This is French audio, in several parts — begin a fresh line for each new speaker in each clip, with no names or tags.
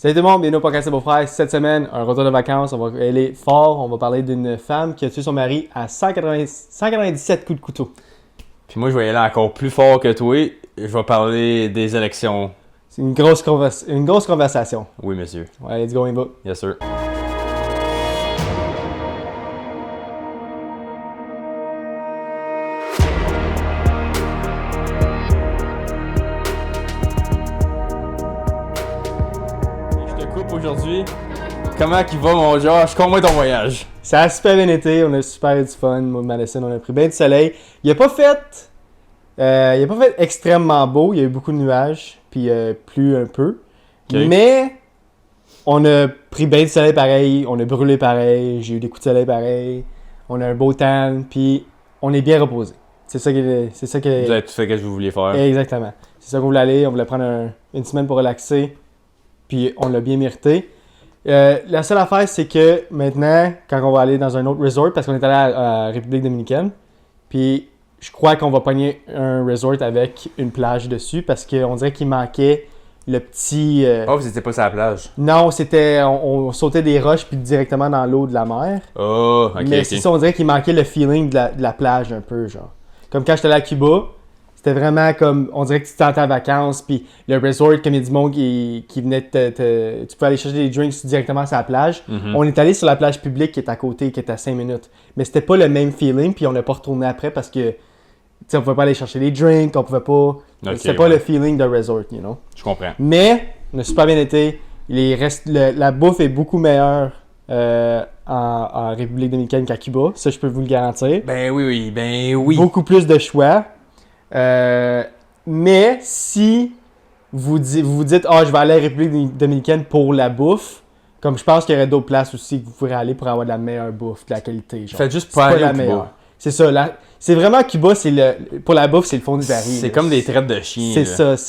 Salut tout le monde, bienvenue au podcast de Beau-Frère. Cette semaine, un retour de vacances. On va aller fort. On va parler d'une femme qui a tué son mari à 197 coups de couteau.
Puis moi, je vais y aller encore plus fort que toi. Je vais parler des élections.
C'est une grosse conversation.
Oui, monsieur.
Ouais, let's go, Imba.
Yes, sir. Je te coupe aujourd'hui. Comment qu'il va, mon Josh? Comment ton voyage?
Ça a super bien été. On a super eu du fun. Moi, Madison, on a pris bien du soleil. Il a pas fait extrêmement beau. Il y a eu beaucoup de nuages. Puis plu un peu.
Okay.
Mais on a pris bien du soleil pareil. On a brûlé pareil. J'ai eu des coups de soleil pareil. On a un beau temps. Puis on est bien reposé. C'est ça que
Vous avez tout fait ce que vous vouliez faire.
Exactement. C'est ça qu'on voulait aller. On voulait prendre une semaine pour relaxer. Puis on l'a bien mérité. La seule affaire, c'est que maintenant, quand on va aller dans un autre resort, parce qu'on est allé à République dominicaine, puis je crois qu'on va pogner un resort avec une plage dessus, parce qu'on dirait qu'il manquait le petit...
Oh, vous étiez pas sur la plage?
Non, c'était... On sautait des roches, puis directement dans l'eau de la mer.
Oh, ok,
Mais
ok.
c'est ça, on dirait qu'il manquait le feeling de la plage un peu, genre. Comme quand j'étais allé à Cuba, c'était vraiment comme, on dirait que tu étais en vacances, puis le resort, comme il y a du monde qui venait tu peux aller chercher des drinks directement sur la plage.
Mhm.
On est allé sur la plage publique qui est à côté, qui est à 5 minutes. Mais c'était pas le même feeling, puis on n'a pas retourné après parce que, tu sais, on pouvait pas aller chercher des drinks, on pouvait pas...
Ok,
c'était pas
ouais.
le feeling de resort, you know.
Je comprends.
Mais, on a super bien été. La bouffe est beaucoup meilleure en République dominicaine qu'à Cuba, ça je peux vous le garantir.
Ben oui.
Beaucoup plus de choix. Mais si vous vous dites « Ah, je vais aller à la République dominicaine pour la bouffe », comme je pense qu'il y aurait d'autres places aussi que vous pourrez aller pour avoir de la meilleure bouffe, de la qualité. Genre.
Faites juste
C'est
pas aller
la
au Cuba.
meilleure. C'est ça. C'est vraiment Cuba, pour la bouffe, c'est le fond du baril.
C'est
là.
comme des traites de chien.
C'est
là.
ça.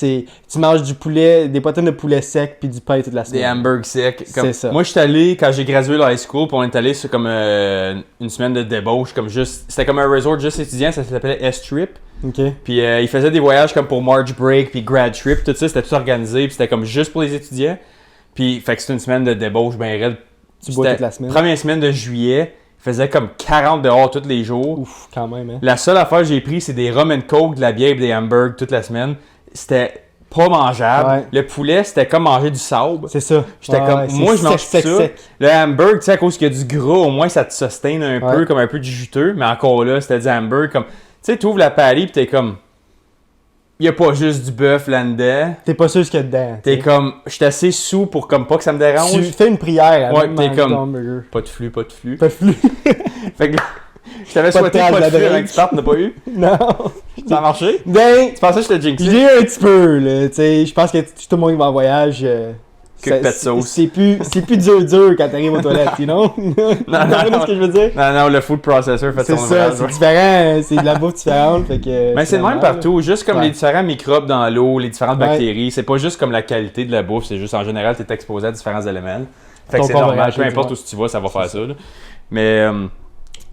Tu manges du poulet, des poitrines de poulet sec puis du pain toute la semaine.
Des hamburgers secs.
C'est ça.
Moi, je suis allé, quand j'ai gradué la high school, puis on est allé sur comme une semaine de débauche, c'était comme un resort juste étudiant, ça s'appelait S-Trip.
OK.
Puis ils faisaient des voyages comme pour March Break, puis Grad Trip, tout ça, c'était tout organisé, puis c'était comme juste pour les étudiants. Puis, fait que c'était une semaine de débauche bien raide.
Tu bois toute la semaine.
Première semaine de juillet, il faisait comme 40 dehors tous les jours.
Ouf, quand même, hein.
La seule affaire que j'ai pris, c'est des rum and coke, de la bière et des hamburgers toute la semaine. C'était pas mangeable.
Ouais.
Le poulet, c'était comme manger du sable.
C'est ça.
J'étais comme,
c'est
moi je mange
sec,
ça.
sec.
Le hamburger, tu sais, à cause qu'il y a du gras, au moins ça te sustain un
Ouais.
peu, comme un peu du juteux. Mais encore là, c'était du hamburger. Comme, tu sais, tu ouvres la pâlie pis t'es comme, il y a pas juste du bœuf là-dedans.
T'es pas sûr ce qu'il y a dedans.
T'es
t'sais.
comme, je suis assez sous pour comme pas que ça me dérange.
Tu fais une prière avant
Ouais,
de
t'es
manger
comme-
ton hamburger.
Pas de flux, pas de flux.
Pas de flux.
Fait que là, je t'avais
Pas de
souhaité
trace
pas de
de
flux avant
break.
que tu partes, t'as pas eu.
Non.
Ça a marché?
Ben,
Tu pensais que je te jinxais?
j'ai eu un petit peu, là. Tu sais, je pense que tout le monde qui va en voyage.
Que pète sauce.
C'est plus dur quand t'arrives aux toilettes, non? Tu comprends ce que je veux dire?
Non, le food processor fait
C'est
son
ça,
ouvrage,
c'est
ouais.
différent, c'est de la bouffe différente. Fait que,
Mais c'est le même
finalement,
partout, juste comme
Ouais.
les différents microbes dans l'eau, les différentes
Ouais.
bactéries, c'est pas juste comme la qualité de la bouffe, c'est juste en général t'es exposé à différents éléments. Fait que
Ton
c'est
corps va
normal,
réagir,
peu importe
ouais.
où tu vas, ça va faire ça. Là. Mais,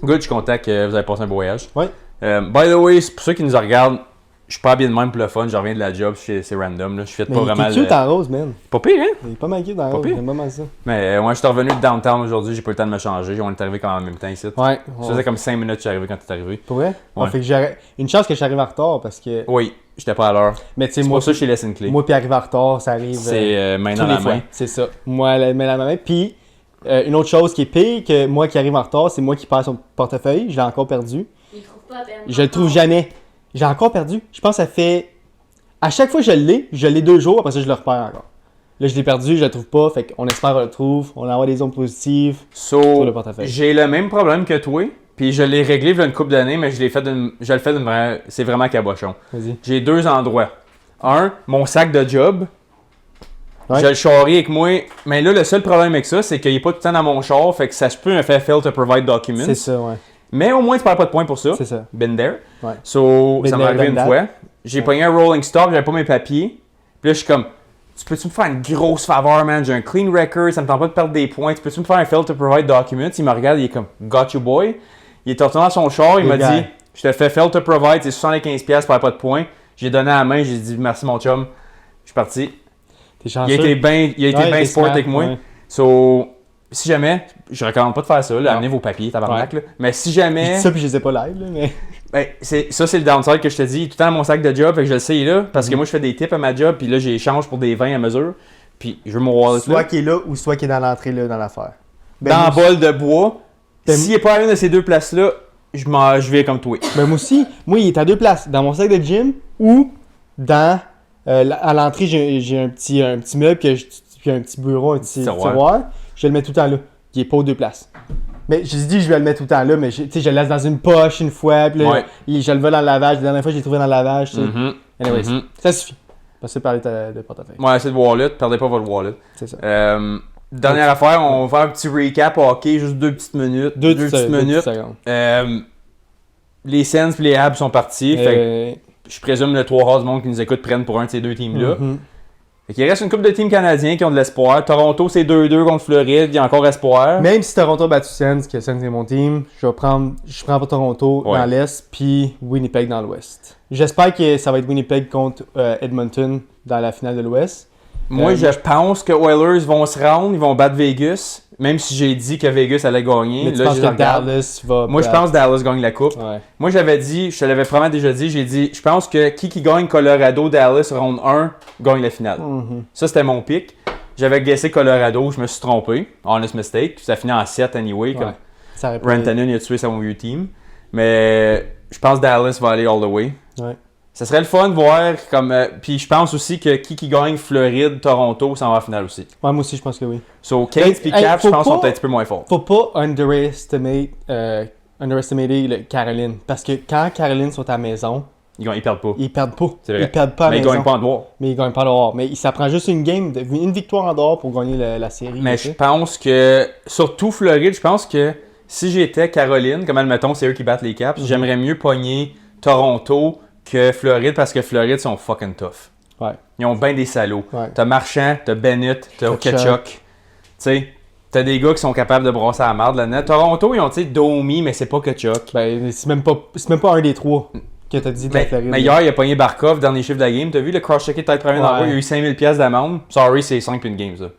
good, je suis content que vous avez passé un beau voyage.
Ouais.
By the way, c'est pour ceux qui nous regardent, je suis pas bien de même pour le fun, je reviens de la job, c'est random, là. Je fais
Mais
pas
il
vraiment.
est cute en rose, man.
Pas pire, hein?
Il est pas mal cute en
Pas
rose,
pire.
j'aime vraiment ça.
Mais moi, je suis revenu de downtown aujourd'hui, j'ai pas eu le temps de me changer, on est arrivé quand même en même temps ici.
Ouais.
Ça faisait comme 5 minutes que je suis arrivé quand t'es arrivé.
Pour vrai?
Ouais.
Ouais, fait que une chance que je en retard parce que.
Oui, j'étais pas à l'heure.
Mais tu sais,
C'est
moi,
pour ça que je t'ai laissé une clé.
moi puis arriver en retard, ça arrive.
C'est main
tous
dans
les
la
fois.
main.
C'est ça. Moi, la main dans ma main. Puis, une autre chose qui est pire que moi qui arrive en retard, c'est moi qui perds son portefeuille. Je l'ai encore perdu.
Il trouve pas à peine.
Je le trouve jamais. J'ai encore perdu. Je pense que ça fait. À chaque fois que je l'ai 2 jours, après ça, je le repère encore. Là, je l'ai perdu, je le trouve pas. Fait qu'on espère qu'on le trouve. On envoie des ondes positives. Sur
So,
le portefeuille.
j'ai le même problème que toi, puis je l'ai réglé il y a une couple d'années, mais je le fais d'une vraie. C'est vraiment cabochon.
Vas-y.
J'ai 2 endroits. Un, mon sac de job.
Ouais.
Je le charrie avec moi. Mais là, le seul problème avec ça, c'est qu'il n'est pas tout le temps dans mon char, fait que ça se peut me faire fail to provide documents.
C'est ça, ouais.
Mais au moins, tu perds pas de points pour ça.
C'est ça.
Been there.
Ouais.
So,
Been
ça m'est
there,
arrivé
done
une
that.
fois. J'ai
Ouais.
pogné un rolling stock, j'avais pas mes papiers. Puis là, je suis comme, tu peux-tu me faire une grosse faveur, man? J'ai un clean record, ça me tente pas de perdre des points. Tu peux-tu me faire un fail to provide documents? Il me regarde, il est comme, got you boy. Il est retourné dans son char, il
Good
m'a
guy.
dit, je te fais fail to provide, c'est 75$, tu perds pas de points. J'ai donné à la main, j'ai dit, merci mon chum. Je suis parti.
T'es chanceux.
Il a été bien sport
smart,
avec moi.
ouais.
So, si jamais, je recommande pas de faire ça, là, amenez vos papiers, tabarnak, là. Mais si
Je
jamais.
dis ça puis je les ai pas live, là, mais.
Ben, c'est le downside que je te dis. Tout le temps mon sac de job, fait que je le sais là. Parce que moi, je fais des tips à ma job, puis là, j'échange pour des vins à mesure. Puis je veux mon wallet
Soit
là.
qui est là ou soit qui est dans l'entrée là dans l'affaire.
Dans un bol de bois.
Ben,
S'il n'est pas à une de ces deux places-là, je vais comme toi.
Ben moi aussi, il est à 2 places. Dans mon sac de gym ou dans à l'entrée, j'ai un petit meuble puis un petit bureau, un petit tiroir. Je le mets tout le temps là. Il est pas aux 2 places. Mais je dis je vais le mettre tout le temps là, mais je le laisse dans une poche une fois, puis là, je le veux dans le lavage. La dernière fois, je l'ai trouvé dans le lavage. Anyways, ça suffit. Passez par de portefeuille.
Ouais, c'est le wallet. Perdez pas votre wallet.
C'est ça.
Dernière affaire, on va faire un petit recap hockey, juste 2 petites minutes. 2 petites minutes.
2 secondes.
Les Sens et les Habs sont partis. Fait que je présume le 3 quarts du monde qui nous écoute prennent pour un de ces deux teams-là. Fait qu'il reste une couple de teams canadiens qui ont de l'espoir. Toronto, c'est 2-2 contre Floride. Il y a encore espoir.
Même si Toronto a battu Sens, que Sens est mon team, je prends pas Toronto dans l'Est, puis Winnipeg dans l'Ouest. J'espère que ça va être Winnipeg contre Edmonton dans la finale de l'Ouest.
Moi, je pense que Oilers vont se rendre, ils vont battre Vegas. Même si j'ai dit que Vegas allait gagner.
Mais tu penses que Dallas va
Moi, je pense que Dallas gagne la coupe.
Ouais.
Moi, j'avais dit, je te l'avais probablement déjà dit, j'ai dit, je pense que qui gagne Colorado, Dallas, round 1, gagne la finale. Ça, c'était mon pick. J'avais guessé Colorado, je me suis trompé. Honest mistake. Ça finit en 7 anyway. Comme Rantanen, il a tué son vieux team. Mais je pense que Dallas va aller all the way.
Ouais.
Ça serait le fun de voir comme. Puis je pense aussi que qui gagne Floride, Toronto, ça va en finale aussi.
Ouais, moi aussi, je pense que oui.
So, Kate et Cap, je pense, sont peut-être un peu moins forts.
Faut pas underestimater Caroline. Parce que quand Caroline sont à la maison,
Ils perdent pas.
Ils perdent pas.
C'est vrai.
Ils perdent pas à la maison.
Mais ils gagnent pas en dehors.
Mais ils gagnent pas en dehors. Mais ça prend juste une victoire en dehors pour gagner la série.
Mais je pense que, surtout Floride, je pense que si j'étais Caroline, comme admettons, c'est eux qui battent les Caps, j'aimerais mieux pogner Toronto que Floride parce que Floride sont fucking tough.
Ouais.
Ils ont bien des salauds.
Ouais.
T'as Marchand, t'as Bennett, t'as Okechuk. Tu sais, t'as des gars qui sont capables de brasser la marde là-dedans. Toronto, ils ont, tu sais, Domi, mais c'est pas Okechuk.
Ben, c'est même pas un des trois que t'as dit de la Floride.
Mais hier, il a pogné Barkov, dernier chiffre de la game. T'as vu le cross-checké tête première dans le board? Il a eu 5000$ d'amende. Sorry, c'est 5 une game, ça.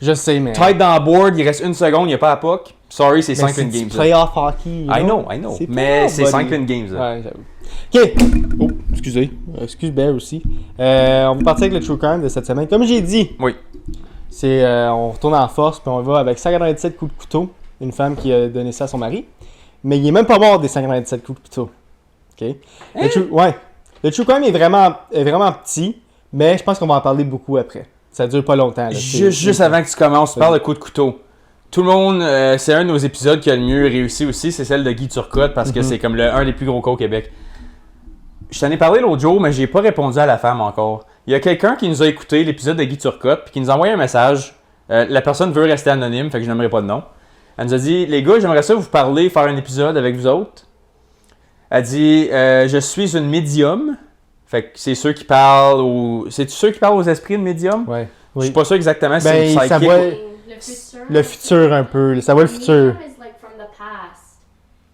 Je sais, mais.
Tête dans le board, il reste une seconde, il n'y a pas à puck. Sorry, c'est 5 une game, ça.
Playoff hockey.
I know. Mais c'est 5 une game, ça.
Ouais, j'avoue. Ok. Oh, excusez. Excuse Bear aussi. On va partir avec le True Crime de cette semaine. Comme j'ai dit,
oui.
On retourne en force puis on va avec 197 coups de couteau. Une femme qui a donné ça à son mari. Mais il est même pas mort des 197 coups de couteau. Ok. Le True Crime est vraiment petit, mais je pense qu'on va en parler beaucoup après. Ça dure pas longtemps. Là,
juste avant que tu commences, tu parles de coups de couteau. Tout le monde, c'est un de nos épisodes qui a le mieux réussi aussi, c'est celle de Guy Turcotte parce que c'est comme un des plus gros cas au Québec. Je t'en ai parlé l'autre jour, mais j'ai pas répondu à la femme encore. Il y a quelqu'un qui nous a écouté l'épisode de Guy Turcotte puis qui nous a envoyé un message. La personne veut rester anonyme, fait que je n'aimerais pas de nom. Elle nous a dit, les gars, j'aimerais ça vous parler, faire un épisode avec vous autres. Elle dit, je suis une médium. Fait que c'est ceux qui parlent aux... C'est-tu ceux qui parlent aux esprits de médium?
Ouais.
Je suis pas sûr exactement si
ben,
c'est psychique.
Ça voit le futur un peu. Ça voit le futur.
Medium is like from the past.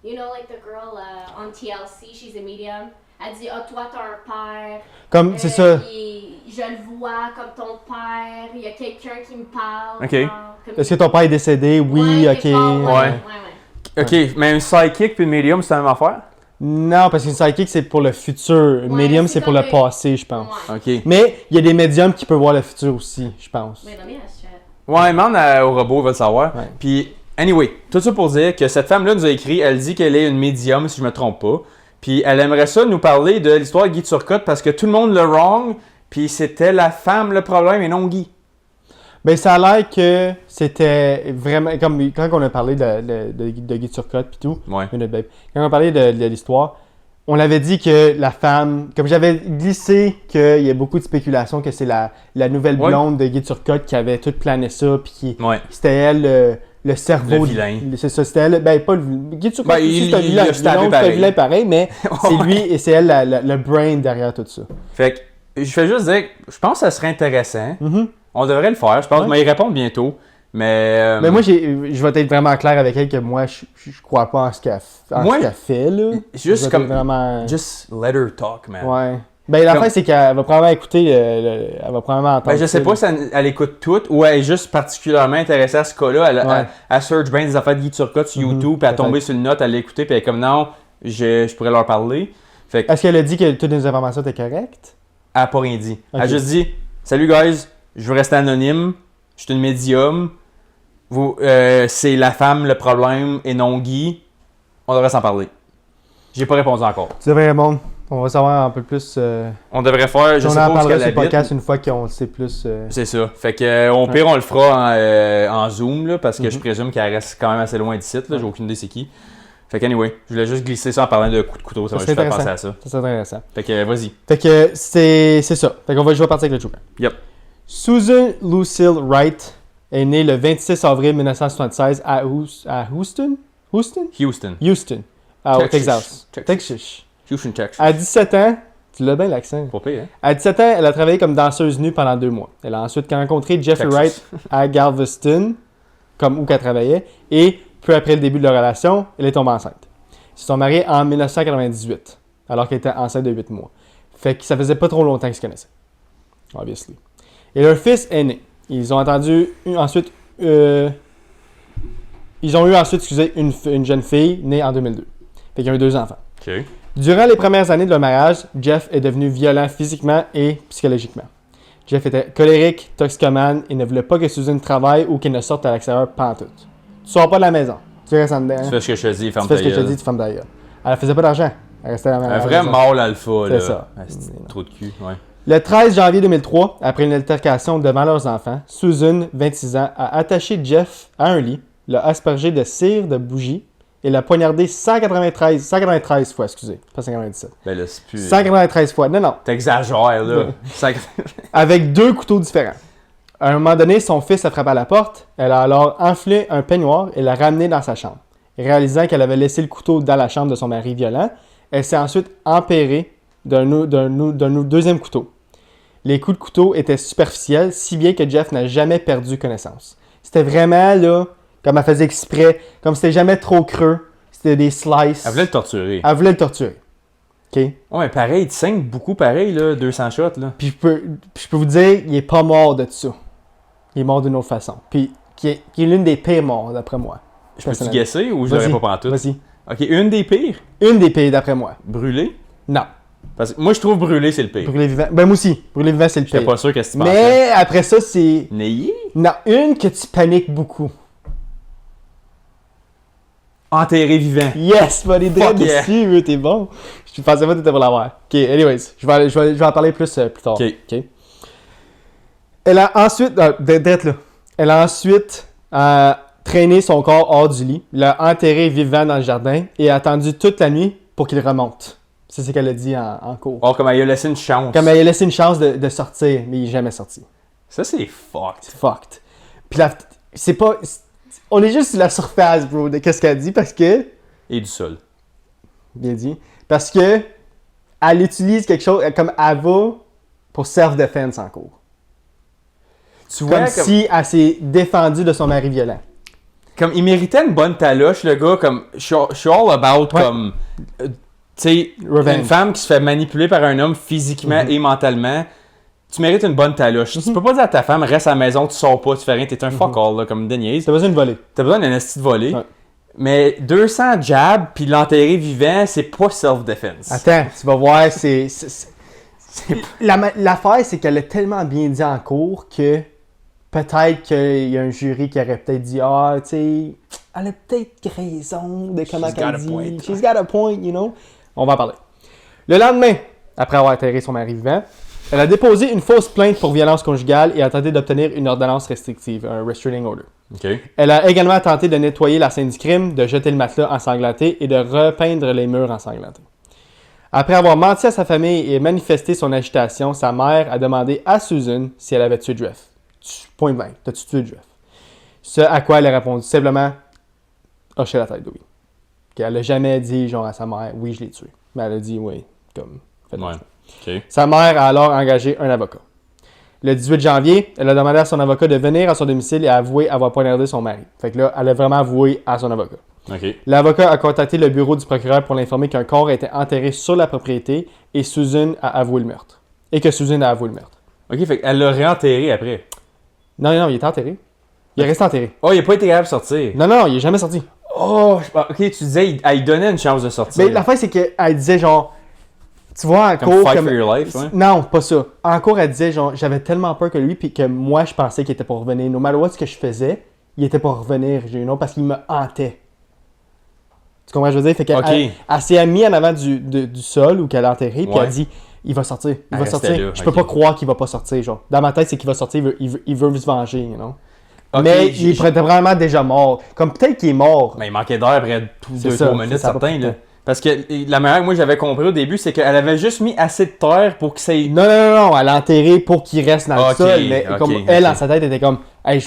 You know, like the girl on TLC, she's a medium. Elle dit, toi, t'as un père.
Comme, c'est ça.
Je le vois comme ton père. Il y a quelqu'un qui me parle.
OK.
Est-ce que ton père est décédé? Oui, ok.
OK, mais un psychic puis une médium, c'est la même affaire?
Non, parce qu'une psychic, c'est pour le futur. Une médium, c'est pour le passé, je pense.
OK.
Mais il y a des médiums qui peuvent voir le futur aussi, je pense.
Ouais, demande au robot, il va le savoir.
Ouais.
Puis, anyway, tout ça pour dire que cette femme-là nous a écrit, elle dit qu'elle est une médium, si je me trompe pas. Puis, elle aimerait ça nous parler de l'histoire de Guy Turcotte parce que tout le monde le wrong, puis c'était la femme le problème et non Guy.
Ben, ça a l'air que c'était vraiment. Comme quand on a parlé de Guy Turcotte puis tout.
Ouais.
Quand on a parlé de l'histoire, on avait dit que la femme. Comme j'avais glissé qu'il y a beaucoup de spéculations que c'est la nouvelle blonde de Guy Turcotte qui avait tout plané ça, puis qui c'était elle le cerveau.
Le vilain.
C'est ça, c'était elle. Ben, pas le. Guy Turcotte, c'est un vilain. C'est un vilain pareil, mais c'est lui et c'est elle le brain derrière tout ça.
Fait que, je fais juste dire, je pense que ça serait intéressant. On devrait le faire. Je pense qu'on va y répondre bientôt. Mais
moi, je vais être vraiment clair avec elle que moi, je crois pas en ce qu'elle fait. Là.
Juste comme.
Vraiment...
Just let her talk, man.
Ouais. Ben, l'affaire, c'est qu'elle va probablement écouter, elle va probablement entendre.
Ben, je sais pas si elle écoute tout ou elle est juste particulièrement intéressée à ce cas-là. Elle search bien des affaires de Guy Turcotte sur YouTube, puis elle est tombée sur une note, elle l'a écouté, puis elle est comme non, je pourrais leur parler. Fait que,
Est-ce qu'elle a dit que toutes les informations étaient correctes?
elle n'a pas rien dit.
Ok.
Elle a juste dit salut guys, je veux rester anonyme, je suis une médium, c'est la femme le problème et non Guy, on devrait s'en parler. J'ai pas répondu encore.
Tu devrais répondre. On va savoir un peu plus.
On devrait faire, je
on
sais
en
pas où
parlera
est-ce
sur
qu'elle
le
habite.
podcast une fois qu'on sait plus.
C'est ça. Fait que au pire, on le fera en Zoom, là, parce que je présume qu'elle reste quand même assez loin d'ici. J'ai aucune idée c'est qui. Fait que anyway, je voulais juste glisser ça en parlant de coups de couteau. Ça va juste faire penser à ça.
C'est intéressant.
Fait que vas-y.
Fait que c'est ça. Fait qu'on va jouer à partir avec le Joker.
Yep.
Susan Lucille Wright est née le 26 avril 1976 à Houston? Houston?
Houston.
Houston. Au Texas. Texas.
Houston, Texas.
À 17 ans, tu l'as bien l'accent.
Pas pire, hein?
À 17 ans, elle a travaillé comme danseuse nue pendant 2 mois. Elle a ensuite rencontré Jeffrey
Texas.
Wright à Galveston, où qu'elle travaillait, et peu après le début de leur relation, elle est tombée enceinte. Ils se sont mariés en 1998, alors qu'elle était enceinte de 8 mois. Fait que ça faisait pas trop longtemps qu'ils se connaissaient. Obviously. Et leur fils est né. Ils ont ensuite une jeune fille née en 2002. Fait qu'ils ont eu 2 enfants.
OK.
Durant les premières années de leur mariage, Jeff est devenu violent physiquement et psychologiquement. Jeff était colérique, toxicomane et ne voulait pas que Susan travaille ou qu'elle ne sorte à l'extérieur pantoute. Tu sors pas de la maison. Tu restes en dedans.
Tu fais ce que je te dis,
Tu
ferme
fais
ta
ce que je te
gueule.
dis, tu fermes ta gueule. Elle faisait pas d'argent. Elle restait à la
Un
maison.
vrai mâle alpha, là.
C'est ça.
Ah, c'est trop de cul, ouais.
Le 13 janvier 2003, après une altercation devant leurs enfants, Susan, 26 ans, a attaché Jeff à un lit, l'a aspergé de cire de bougie et l'a poignardé 193 fois, excusez, pas 197.
Ben là, c'est plus...
193 fois, non.
T'exagères, là.
Ouais. Avec 2 couteaux différents. À un moment donné, son fils a frappé à la porte. Elle a alors enflé un peignoir et l'a ramené dans sa chambre. Réalisant qu'elle avait laissé le couteau dans la chambre de son mari violent, elle s'est ensuite empérée d'un deuxième couteau. Les coups de couteau étaient superficiels, si bien que Jeff n'a jamais perdu connaissance. C'était vraiment, là, comme elle faisait exprès, comme c'était jamais trop creux, c'était des slices.
Elle voulait le torturer.
Elle voulait le torturer. OK?
Ouais, mais pareil, il te saigne beaucoup pareil, là, 200 shots, là.
Puis je peux vous dire, il est pas mort de ça. Il est mort d'une autre façon. Puis qui est l'une des pires morts, d'après moi.
Je peux-tu guesser ou je l'aurais pas pantoute?
Vas-y.
Ok, une des pires?
Une des pires, d'après moi.
Brûlé?
Non.
Parce que moi, je trouve brûlé, c'est le pire.
Brûlé vivant. Ben, moi aussi. Brûlé vivant, c'est le
J'étais
pire.
pas sûr qu'est-ce que tu pensais.
Mais après ça, c'est.
Nayé?
Non, une que tu paniques beaucoup.
Enterré vivant.
Yes, buddy,
Fuck yeah.
dessus, t'es bon. Je pensais pas que t'étais pour l'avoir. Ok, anyways, je vais en parler plus tard.
Ok.
Elle a ensuite. D'être là. Elle a ensuite traîné son corps hors du lit, l'a enterré vivant dans le jardin et a attendu toute la nuit pour qu'il remonte. C'est ce qu'elle a dit en cours.
Oh, comme elle a laissé une chance.
Comme elle a laissé une chance de sortir, mais il n'est jamais sorti.
Ça, c'est fucked.
C'est fucked. Puis là, c'est pas. On est juste sur la surface, bro, de qu'est-ce qu'elle dit parce que.
Et du sol.
Bien dit. Parce que. Elle utilise quelque chose comme elle va pour self-defense en cours.
Tu vois,
Comme si elle s'est défendue de son mari violent.
Comme il méritait une bonne taloche, le gars, comme je suis all about,
Ouais.
comme tu sais,
Revenge.
une femme qui se fait manipuler par un homme physiquement et mentalement, tu mérites une bonne taloche. Tu peux pas dire à ta femme, reste à la maison, tu sors pas, tu fais rien, t'es un fuck all, là, comme Denise.
T'as besoin de voler.
T'as besoin d'un esti de voler.
Ouais.
Mais 200 jabs puis l'enterrer vivant, c'est pas self-defense.
Attends, tu vas voir, L'affaire, c'est qu'elle a tellement bien dit en cours que peut-être qu'il y a un jury qui aurait peut-être dit ah, tu sais, elle a peut-être raison de comment
She's got
elle
a
dit.
point.
She's got a point, you know. On va en parler. Le lendemain, après avoir enterré son mari vivant, elle a déposé une fausse plainte pour violence conjugale et a tenté d'obtenir une ordonnance restrictive, un restraining order.
OK.
Elle a également tenté de nettoyer la scène du crime, de jeter le matelas ensanglanté et de repeindre les murs ensanglantés. Après avoir menti à sa famille et manifesté son agitation, sa mère a demandé à Susan si elle avait tué Jeff. Point blanc, t'as-tu tué Jeff? Ce à quoi elle a répondu simplement hocher la tête de oui. Elle n'a jamais dit genre à sa mère oui, je l'ai tué. Mais elle a dit oui, comme faites
Ouais. OK.
Sa mère a alors engagé un avocat. Le 18 janvier, elle a demandé à son avocat de venir à son domicile et avouer avoir poignardé son mari. Fait que là, elle a vraiment avoué à son avocat.
OK.
L'avocat a contacté le bureau du procureur pour l'informer qu'un corps était enterré sur la propriété et Susan a avoué le meurtre. Et que Susan a avoué le meurtre.
OK, fait qu'elle l'a réenterré après.
Non, il était enterré. Il est resté enterré.
Oh, il a pas été capable de sortir.
Non, il est jamais sorti.
Oh, OK, tu disais, il donnait une chance de sortir.
Mais l'affaire, c'est qu'elle disait genre... Tu vois, en
Comme
cours...
fight for your life, ouais.
Non, pas ça. En cours, elle disait genre, j'avais tellement peur que lui, puis que moi, je pensais qu'il était pour revenir. No matter what ce que je faisais, il était pour revenir, parce qu'il me hantait. Tu comprends ce que je veux dire? Fait qu'elle
Ok.
elle s'est mise en avant du sol où qu'elle a enterré, puis
Ouais.
elle dit, il va sortir, il
Elle
va
restait
sortir.
là,
Je peux
ok.
pas croire qu'il va pas sortir, genre. Dans ma tête, c'est qu'il va sortir, il veut se venger, you know?
Ok,
Mais il était vraiment déjà mort. Comme peut-être qu'il est mort.
Mais il manquait d'air après
C'est
2-3
ça,
minutes,
c'est ça,
certains.
pas
Là.
tout
Parce que la manière que moi j'avais compris au début, c'est qu'elle avait juste mis assez de terre pour que ça...
Non, elle l'a enterré pour qu'il reste dans le
Ok,
sol. Mais
ok,
comme
ok.
elle, dans sa tête, était comme, hey,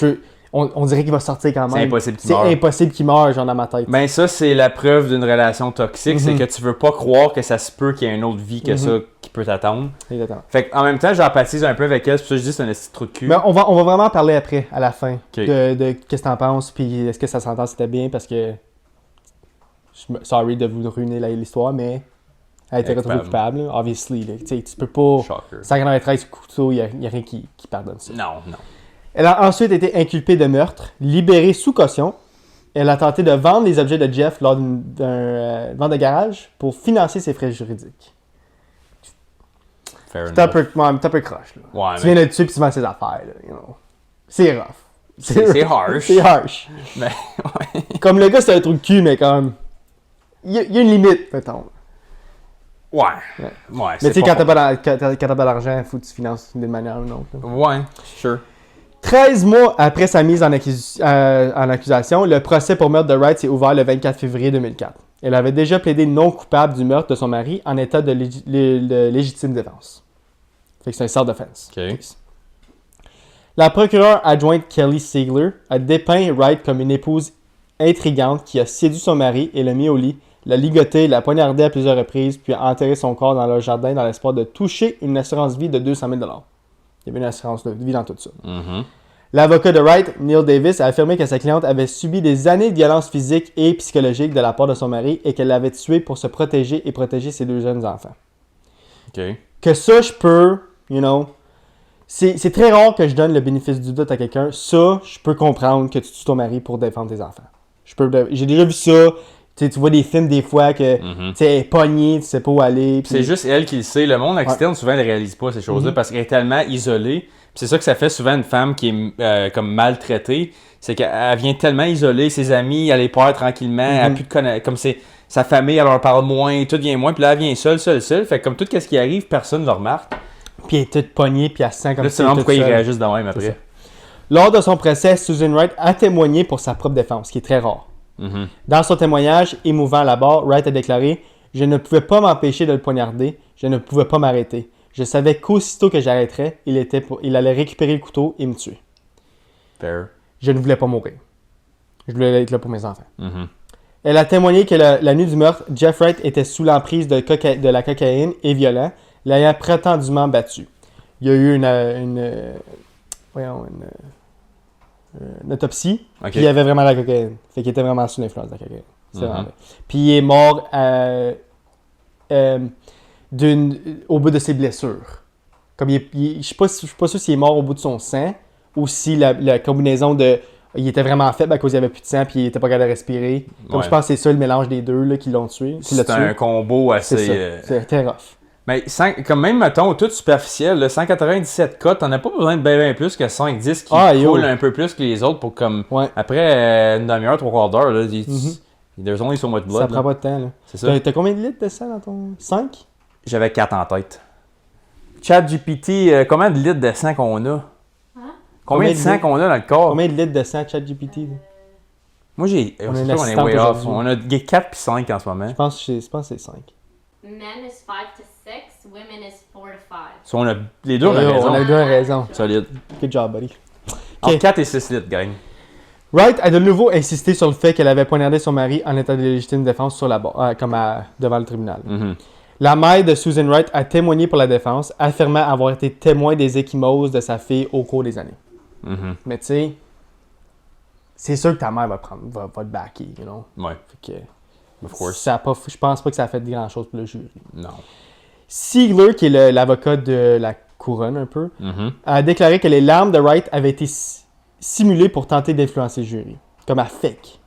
on dirait qu'il va sortir quand même.
C'est impossible qu'il
C'est
meure.
impossible qu'il meure, genre, dans ma tête.
Ben ça, c'est la preuve d'une relation toxique, c'est que tu veux pas croire que ça se peut qu'il y ait une autre vie que ça qui peut t'attendre.
Exactement.
Fait qu'en même temps, j'empathise un peu avec elle, c'est pour ça que je dis que c'est un petit trou de cul.
Mais on va vraiment parler après, à la fin,
Ok.
de qu'est-ce que t'en penses, puis est-ce que ça s'entend, c'était bien, parce que... Sorry de vous ruiner l'histoire, mais elle était retrouvée coupable, là, obviously. Là. Tu peux pas...
Shocker.
193 couteaux, il n'y a rien qui pardonne ça.
Non.
Elle a ensuite été inculpée de meurtre, libérée sous caution. Elle a tenté de vendre les objets de Jeff lors d'une vente de garage pour financer ses frais juridiques.
Fair
T'es un
enough.
peu croche, là.
Ouais,
Tu viens de le tuer puis tu vends ses affaires, là, you know. C'est rough.
C'est harsh.
C'est harsh.
Mais, ouais.
Comme le gars, c'est un truc de cul, mais comme... Il y a une limite, mettons.
Ouais.
Mais tu sais, quand t'as pas d'argent, il faut que tu finances d'une manière ou d'une autre. Là.
Ouais, sure.
13 mois après sa mise en accusation, le procès pour meurtre de Wright s'est ouvert le 24 février 2004. Elle avait déjà plaidé non coupable du meurtre de son mari en état de légitime défense. Fait que c'est un self-defense.
OK.
La procureure adjointe Kelly Siegler a dépeint Wright comme une épouse intrigante qui a séduit son mari et l'a mis au lit, l'a ligoté, l'a poignardé à plusieurs reprises, puis a enterré son corps dans leur jardin dans l'espoir de toucher une assurance vie de 200 000 $. Il y avait une assurance de vie dans tout ça.
Mhm.
L'avocat de Wright, Neil Davis, a affirmé que sa cliente avait subi des années de violence physique et psychologique de la part de son mari et qu'elle l'avait tué pour se protéger et protéger ses 2 jeunes enfants.
OK.
Que ça, je peux, you know... C'est très rare que je donne le bénéfice du doute à quelqu'un. Ça, je peux comprendre que tu tues ton mari pour défendre tes enfants. J'ai déjà vu ça. Tu vois des films des fois que tu sais, elle est pognée, tu sais pas où aller.
C'est juste elle qui le sait. Le monde externe, souvent, elle ne réalise pas ces choses-là parce qu'elle est tellement isolée. Puis c'est ça que ça fait souvent une femme qui est comme maltraitée. C'est qu'elle vient tellement isolée, ses amis, elle les perd tranquillement, elle a plus de connaissances. Comme c'est sa famille, elle leur parle moins, tout vient moins. Puis là, elle vient seule. Fait que comme tout ce qui arrive, personne ne le remarque.
Puis elle est toute pognée, puis elle se sent comme
Là,
si
c'est
elle
vraiment
était
pourquoi ils
toute seule.
réagissent de même
C'est
après.
ça. Lors de son procès, Susan Wright a témoigné pour sa propre défense, ce qui est très rare.
Mhm.
Dans son témoignage émouvant à la barre, Wright a déclaré « Je ne pouvais pas m'empêcher de le poignarder, je ne pouvais pas m'arrêter. Je savais qu'aussitôt que j'arrêterais, il allait récupérer le couteau et me tuer.
Fair.
Je ne voulais pas mourir. Je voulais être là pour mes enfants.
Mhm.
Elle a témoigné que la nuit du meurtre, Jeff Wright était sous l'emprise de la cocaïne et violent, l'ayant prétendument battu. Il y a eu une autopsie,
Ok.
puis il y avait vraiment la cocaïne. Fait qu'il était vraiment sous l'influence de la cocaïne. C'est vraiment vrai. Puis il est mort au bout de ses blessures. Comme je ne suis pas sûr s'il est mort au bout de son sang ou si la combinaison de... Il était vraiment faible à cause qu'il n'y avait plus de sang puis il n'était pas capable de respirer. Comme
Ouais.
je pense que c'est ça le mélange des deux là, qui l'ont tué. Qui l'a
C'est
tué.
un combo
C'est
assez...
ça. C'est très rough.
Mais comme même, mettons, tout superficiel, là, 197 cas, t'en as pas besoin de bien plus que 5-10 qui coulent un peu plus que les autres pour comme...
Ouais.
Après une demi-heure, 3/4 d'heure, là, there's only so much blood.
Ça prend
là.
pas de temps. Là.
C'est ça.
T'as combien de litres de sang dans ton... 5?
J'avais 4 en tête. ChatGPT, combien de litres de sang qu'on a? Combien de sang qu'on a dans le corps?
Combien de litres de sang ChatGPT? Là?
Moi, j'ai...
On a
c'est
une
sûr, on est
assistante
way off.
aujourd'hui.
On a 4 puis 5 en ce moment.
Je pense que c'est 5.
Men is 5 to 6, women is 4 to 5.
So, les deux, on a
On
raison.
a deux raison.
Solide.
Good job, buddy.
Entre
Ok.
4 et 6 litres, gang.
Wright a de nouveau insisté sur le fait qu'elle avait poignardé son mari en état de légitime défense sur la devant le tribunal.
Mhm.
La mère de Susan Wright a témoigné pour la défense, affirmant avoir été témoin des ecchymoses de sa fille au cours des années.
Mhm.
Mais tu sais, c'est sûr que ta mère va te backer, you know.
Ouais,
Fait que,
of course.
je pense pas que ça a fait grand-chose pour le jury.
Non.
Siegler, qui est l'avocat de la couronne un peu, a déclaré que les larmes de Wright avaient été simulées pour tenter d'influencer le jury. Comme à fake.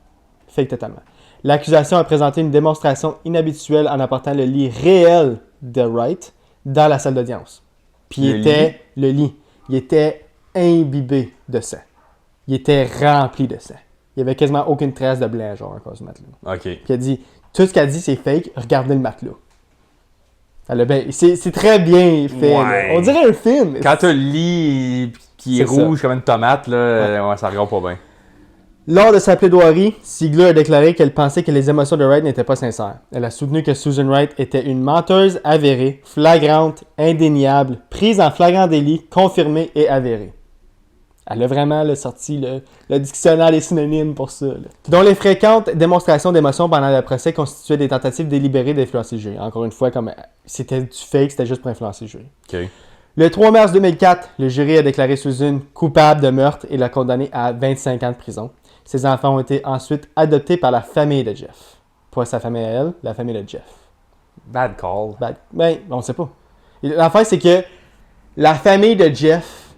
Fake totalement. L'accusation a présenté une démonstration inhabituelle en apportant le lit réel de Wright dans la salle d'audience. Puis le lit. Il était imbibé de sang. Il était rempli de sang. Il n'y avait quasiment aucune trace de blanc, genre, à cause du matelas.
OK.
Puis elle dit, tout ce qu'elle dit, c'est fake, regardez le matelas. C'est très bien fait.
Ouais.
Là. On dirait un film.
Quand t'as le lit qui est rouge comme une tomate, là, ouais, ça regarde pas bien.
Lors de sa plaidoirie, Siegler a déclaré qu'elle pensait que les émotions de Wright n'étaient pas sincères. Elle a soutenu que Susan Wright était une menteuse avérée, flagrante, indéniable, prise en flagrant délit, confirmée et avérée. Elle a vraiment sorti le dictionnaire des synonymes pour ça. Là. Dont les fréquentes démonstrations d'émotions pendant le procès constituaient des tentatives délibérées d'influencer le jury. Encore une fois, comme c'était du fake, c'était juste pour influencer le jury.
OK.
Le 3 mars 2004, le jury a déclaré Susan coupable de meurtre et l'a condamnée à 25 ans de prison. Ses enfants ont été ensuite adoptés par la famille de Jeff. Pas sa famille à elle, la famille de Jeff.
Bad call.
Ben, on ne sait pas. L'affaire, c'est que la famille de Jeff,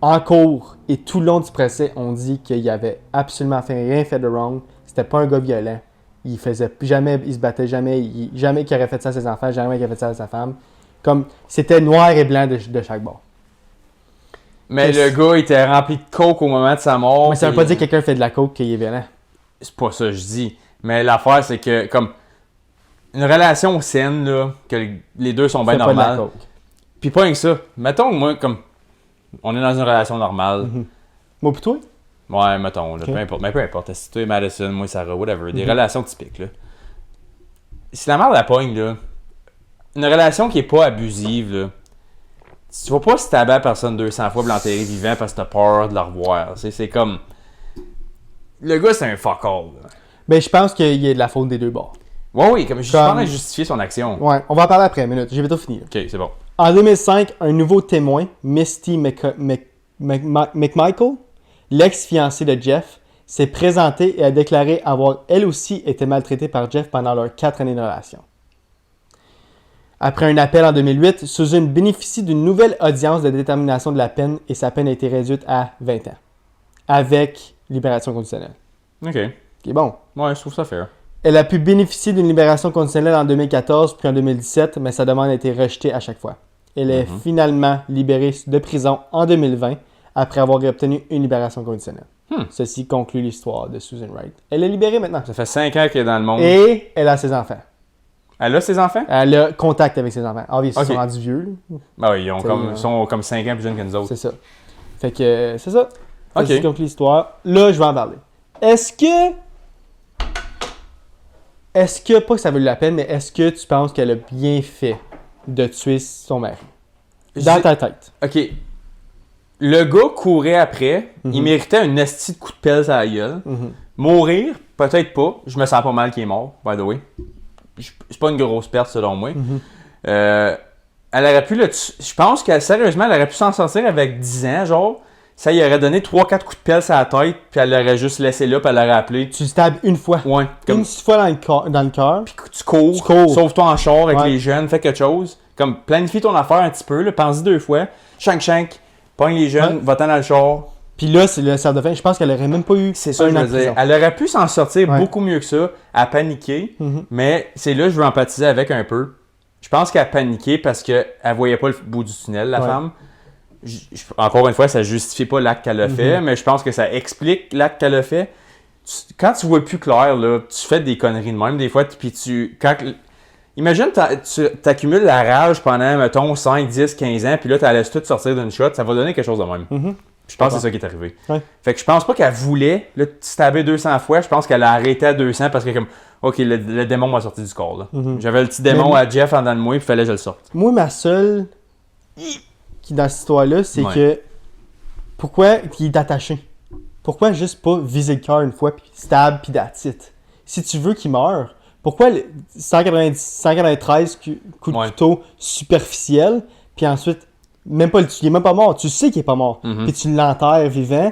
en cours et tout le long du procès, on dit qu'il avait absolument rien fait de wrong. C'était pas un gars violent. Il se battait jamais. Jamais qu'il aurait fait ça à ses enfants, jamais qu'il aurait fait ça à sa femme. Comme, c'était noir et blanc de chaque bord.
Mais le gars était rempli de coke au moment de sa mort.
Mais ça veut pas dire que quelqu'un fait de la coke qu'il est violent.
C'est pas ça que je dis. Mais l'affaire, c'est que, comme, une relation saine, là, que les deux sont bien
Fais pas de la
normales.
coke.
Puis pas rien que ça. Mettons, moi, comme, on est dans une relation normale.
Moi pis toi?
Ouais, mettons, là,
Ok.
peu importe. Mais peu importe. Si toi, Madison, moi, Sarah, whatever. Des relations typiques, là. Si la mère la pogne, là, une relation qui est pas abusive, là, tu vas pas se taber à personne 200 fois pour l'enterrer vivant parce que t'as peur de la revoir. C'est comme... Le gars, c'est un fuck all, là.
Ben, je pense qu'il y a de la faute des deux bords.
Ouais, oui, comme je suis en train de justifier son action.
Ouais, on va en parler après, minute. J'ai bientôt fini. Là.
Ok, c'est bon.
En 2005, un nouveau témoin, Misty McMichael, l'ex-fiancée de Jeff, s'est présentée et a déclaré avoir elle aussi été maltraitée par Jeff pendant leurs 4 années de relation. Après un appel en 2008, Susan bénéficie d'une nouvelle audience de détermination de la peine et sa peine a été réduite à 20 ans, avec libération conditionnelle.
Ok.
Qui est bon.
Ouais, je trouve ça fair.
Elle a pu bénéficier d'une libération conditionnelle en 2014 puis en 2017, mais sa demande a été rejetée à chaque fois. Elle est finalement libérée de prison en 2020 après avoir obtenu une libération conditionnelle. Ceci conclut l'histoire de Susan Wright. Elle est libérée maintenant.
Ça fait 5 ans qu'elle est dans le monde.
Et elle a ses enfants.
Elle a ses enfants?
Elle a contact avec ses enfants. Ah oui, ils
Ok.
sont rendus vieux.
Ben oui, ils
C'est,
sont comme 5 ans plus jeunes que nous autres.
C'est ça. Fait que c'est ça.
Ok.
Ceci conclut l'histoire. Là, je vais en parler. Est-ce que, pas que ça vaut la peine, mais est-ce que tu penses qu'elle a bien fait de tuer son mari? Dans ta tête.
Ok. Le gars courait après. Il méritait un esti de coup de pelle sur la gueule. Mourir, peut-être pas. Je me sens pas mal qu'il est mort, by the way. C'est pas une grosse perte selon moi. Elle aurait pu le tuer. Je pense que sérieusement, elle aurait pu s'en sortir avec 10 ans, genre. Ça, il aurait donné 3-4 coups de pelle sur la tête, puis elle l'aurait juste laissé là, puis elle l'aurait appelé.
Tu stabs une fois.
Ouais. Comme
Une fois dans le cœur.
puis tu cours, sauve-toi en char avec les jeunes, fais quelque chose. Comme planifie ton affaire un petit peu, là, pense-y 2 fois. Shank, pogne les jeunes, va-t'en dans le char.
Puis là, c'est le cerf de fin. Je pense qu'elle aurait même pas eu
C'est ça, je
an de
veux dire.
prison.
Elle aurait pu s'en sortir
Ouais.
beaucoup mieux que ça, à paniquer, mais c'est là que je veux empathiser avec un peu. Je pense qu'elle a paniqué parce qu'elle voyait pas le bout du tunnel, la
Ouais.
femme. Encore une fois, ça justifie pas l'acte qu'elle a fait, mais je pense que ça explique l'acte qu'elle a fait. Quand tu vois plus clair, là, tu fais des conneries de même des fois, puis imagine, tu accumules la rage pendant, mettons, 5, 10, 15 ans, puis là, tu la laisses tout sortir d'une shot, ça va donner quelque chose de même. Je pense que c'est ça qui est arrivé.
Ouais.
Fait que je pense pas qu'elle voulait là, stabber 200 fois, je pense qu'elle a arrêté à 200 parce que comme, ok, le démon m'a sorti du corps. Là. J'avais le petit démon à Jeff en dedans de moi, puis il fallait que je le sorte.
Moi, ma seule qui dans cette histoire-là, c'est
Ouais.
que pourquoi il est attaché? Pourquoi juste pas viser le cœur une fois, puis stab, puis that's it? Si tu veux qu'il meure, pourquoi 193 coups de
Ouais.
couteau superficiels, puis ensuite, même pas il est même pas mort, tu sais qu'il est pas mort, puis tu l'enterres vivant?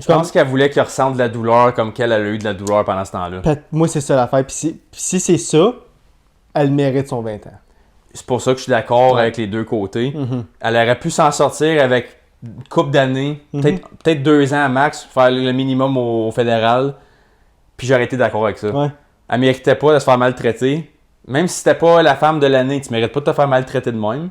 Je pense qu'elle voulait qu'il ressente de la douleur comme qu'elle a eu de la douleur pendant ce temps-là.
Moi, c'est ça l'affaire. Puis si c'est ça, elle mérite son 20 ans.
C'est pour ça que je suis d'accord avec les deux côtés.
Mm-hmm.
Elle aurait pu s'en sortir avec une couple d'années, peut-être 2 ans à max, faire le minimum au fédéral. Puis j'aurais été d'accord avec ça.
Ouais.
Elle méritait pas de se faire maltraiter. Même si c'était pas la femme de l'année, tu mérites pas de te faire maltraiter de même.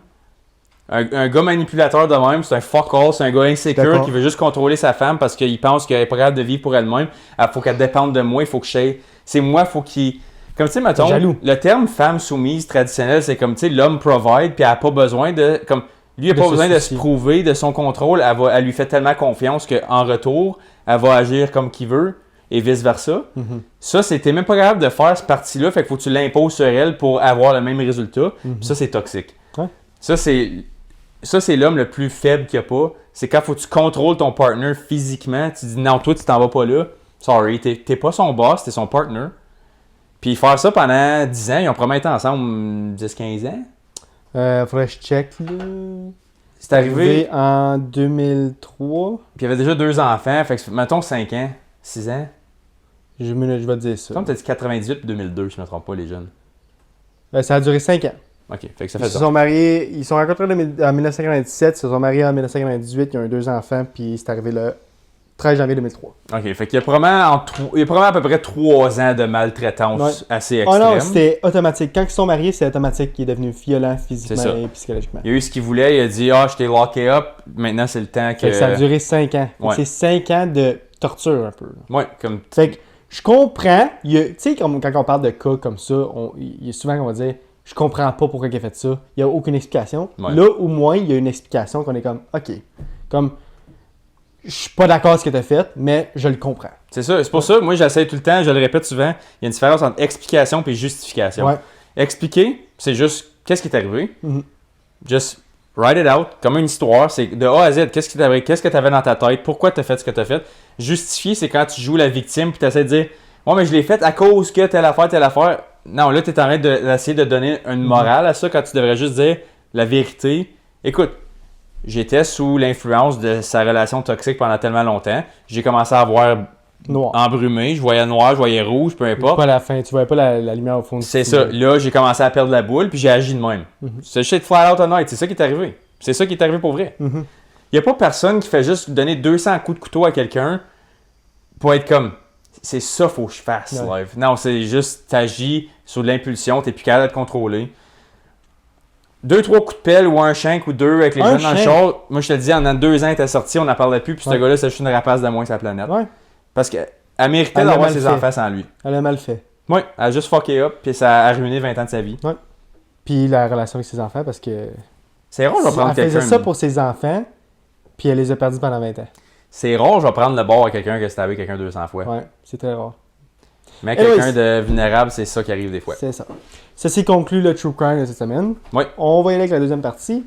Un gars manipulateur de même, c'est un fuck all, c'est un gars insécure
D'accord.
qui veut juste contrôler sa femme parce qu'il pense qu'elle est pas capable de vivre pour elle-même. Il faut qu'elle dépende de moi, il faut que c'est moi, faut qu'il... Comme tu sais, mettons,
Jaloux.
le terme femme soumise traditionnelle, c'est comme, tu sais, l'homme provide, puis elle a pas besoin de... Comme, lui, il a
De
pas
se
besoin de se
soucier.
prouver de son contrôle. Elle lui fait tellement confiance qu'en retour, elle va agir comme qu'il veut, et vice-versa.
Mm-hmm.
Ça, t'es même pas capable de faire cette partie-là, fait qu'il faut que tu l'imposes sur elle pour avoir le même résultat. Puis ça, c'est toxique.
Ouais.
Ça, c'est l'homme le plus faible qu'il n'y a pas. C'est quand faut que tu contrôles ton partner physiquement, tu dis non, toi, tu t'en vas pas là. Sorry, t'es pas son boss, t'es son partner. Puis faire ça pendant 10 ans, ils ont probablement été ensemble 10-15 ans.
Faudrait que je check. Là.
C'est arrivé,
en 2003.
puis il y avait déjà 2 enfants, fait que mettons 5 ans, 6 ans.
Je vais te dire ça.
Comme t'as dit 98 puis 2002, si je me trompe pas, les jeunes.
Ça a duré 5 ans.
Ok, fait que ça
Ils
fait
se
ça.
sont mariés, ils sont rencontrés en 1997, ils se sont mariés en 1998, ils ont eu 2 enfants, puis c'est arrivé le 13 janvier 2003.
Ok, fait qu'il y a probablement à peu près 3 ans de maltraitance assez
Oh
extrême.
non, c'était automatique. Quand ils sont mariés, c'est automatique. Il est devenu violent physiquement
C'est ça.
et psychologiquement.
Il a eu ce qu'il voulait, il a dit je t'ai locké up, maintenant c'est le temps que.
Fait que ça a duré 5 ans. Fait que
Ouais.
c'est 5 ans de torture un peu. là.
Ouais, comme.
Fait que je comprends. Tu sais, quand on parle de cas comme ça, il y a souvent qu'on va dire je comprends pas pourquoi il a fait ça. Il n'y a aucune explication.
Ouais.
Là, au moins, il y a une explication qu'on est comme OK. Comme je suis pas d'accord avec ce que tu as fait, mais je le comprends.
C'est ça, c'est pour ça, moi j'essaie tout le temps, je le répète souvent, il y a une différence entre explication et justification.
Ouais.
Expliquer, c'est juste qu'est-ce qui est arrivé.
Mhm.
Just write it out, comme une histoire, c'est de A à Z, qu'est-ce qui est arrivé, qu'est-ce que tu avais dans ta tête, pourquoi tu as fait ce que tu as fait. Justifier, c'est quand tu joues la victime puis tu essaies de dire ouais, mais je l'ai fait à cause que telle affaire. Non, là, tu es en train d'essayer de donner une morale à ça quand tu devrais juste dire la vérité. Écoute, j'étais sous l'influence de sa relation toxique pendant tellement longtemps. J'ai commencé à voir
Noir.
embrumé, je voyais noir, je voyais rouge, peu importe.
Pas la fin. Tu voyais pas la lumière au fond du
C'est
tunnel.
ça. Là, j'ai commencé à perdre la boule, puis j'ai agi de même. C'est shit flat out honnête. C'est ça qui est arrivé. C'est ça qui est arrivé pour vrai. Il n'y a pas personne qui fait juste donner 200 coups de couteau à quelqu'un pour être comme c'est ça faut que je fasse
Ouais.
live. Non, c'est juste t'agis sur de l'impulsion, t'es plus capable de te contrôler. 2-3 coups de pelle ou un shank ou 2 avec les
Un
jeunes dans le
shank?
char. Moi, je te le dis, en 2 ans, elle était sorti, on n'en parlait plus, puis ce
Ouais.
gars-là, c'est juste une rapace de moins sur la planète.
Ouais.
Parce qu'elle méritait
Elle a
d'avoir
mal
ses
fait.
enfants sans lui.
Elle a mal fait.
Oui, elle a juste fucké up, puis ça a ruiné 20 ans de sa vie.
Puis la relation avec ses enfants, parce que
C'est rare, je vais prendre
elle faisait
quelqu'un.
ça pour ses enfants, puis elle les a perdus pendant 20 ans.
C'est rare, je vais prendre le bord à quelqu'un que c'était avec quelqu'un 200 fois.
Ouais, c'est très rare.
Mais
Anyways.
quelqu'un de vulnérable, c'est ça qui arrive des fois.
C'est ça. Ceci conclut le True Crime de cette semaine.
Oui.
On va y aller avec la deuxième partie.